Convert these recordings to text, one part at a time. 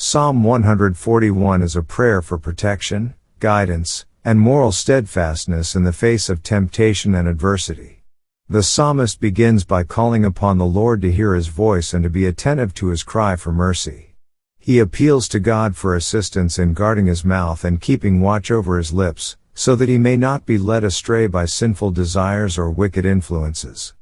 Psalm 141 is a prayer for protection, guidance, and moral steadfastness in the face of temptation and adversity. The psalmist begins by calling upon the Lord to hear his voice and to be attentive to his cry for mercy. He appeals to God for assistance in guarding his mouth and keeping watch over his lips, so that he may not be led astray by sinful desires or wicked influences.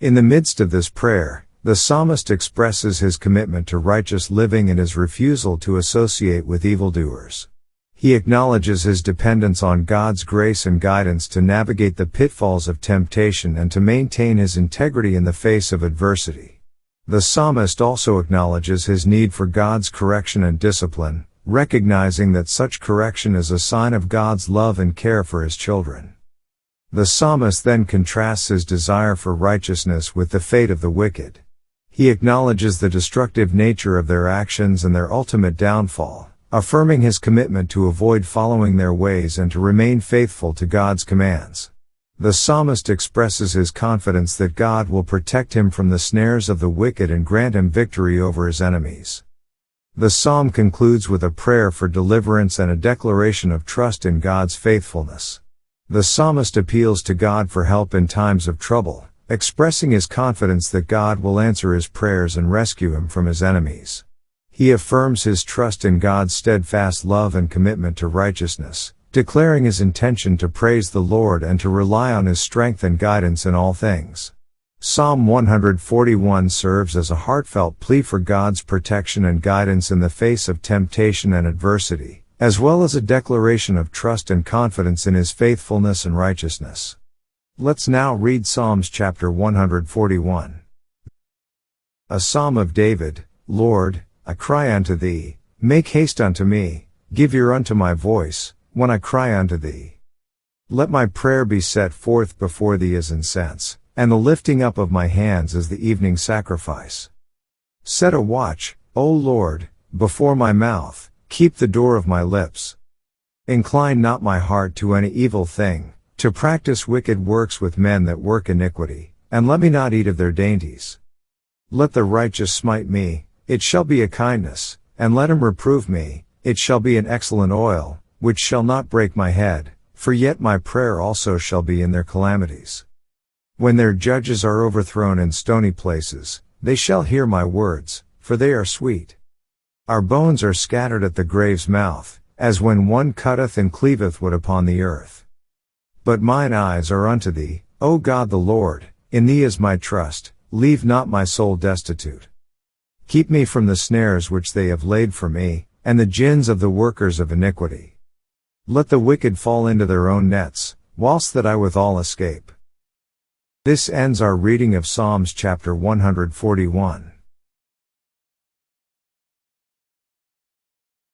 In the midst of this prayer, the psalmist expresses his commitment to righteous living and his refusal to associate with evildoers. He acknowledges his dependence on God's grace and guidance to navigate the pitfalls of temptation and to maintain his integrity in the face of adversity. The psalmist also acknowledges his need for God's correction and discipline, recognizing that such correction is a sign of God's love and care for his children. The psalmist then contrasts his desire for righteousness with the fate of the wicked. He acknowledges the destructive nature of their actions and their ultimate downfall, affirming his commitment to avoid following their ways and to remain faithful to God's commands. The psalmist expresses his confidence that God will protect him from the snares of the wicked and grant him victory over his enemies. The psalm concludes with a prayer for deliverance and a declaration of trust in God's faithfulness. The psalmist appeals to God for help in times of trouble, expressing his confidence that God will answer his prayers and rescue him from his enemies. He affirms his trust in God's steadfast love and commitment to righteousness, declaring his intention to praise the Lord and to rely on his strength and guidance in all things. Psalm 141 serves as a heartfelt plea for God's protection and guidance in the face of temptation and adversity, as well as a declaration of trust and confidence in his faithfulness and righteousness. Let's now read Psalms chapter 141. A Psalm of David. Lord, I cry unto thee, make haste unto me, give ear unto my voice, when I cry unto thee. Let my prayer be set forth before thee as incense, and the lifting up of my hands as the evening sacrifice. Set a watch, O Lord, before my mouth, keep the door of my lips. Incline not my heart to any evil thing, to practice wicked works with men that work iniquity, and let me not eat of their dainties. Let the righteous smite me, it shall be a kindness, and let him reprove me, it shall be an excellent oil, which shall not break my head, for yet my prayer also shall be in their calamities. When their judges are overthrown in stony places, they shall hear my words, for they are sweet. Our bones are scattered at the grave's mouth, as when one cutteth and cleaveth wood upon the earth. But mine eyes are unto thee, O God the Lord, in thee is my trust, leave not my soul destitute. Keep me from the snares which they have laid for me, and the gins of the workers of iniquity. Let the wicked fall into their own nets, whilst that I withal escape. This ends our reading of Psalms chapter 141.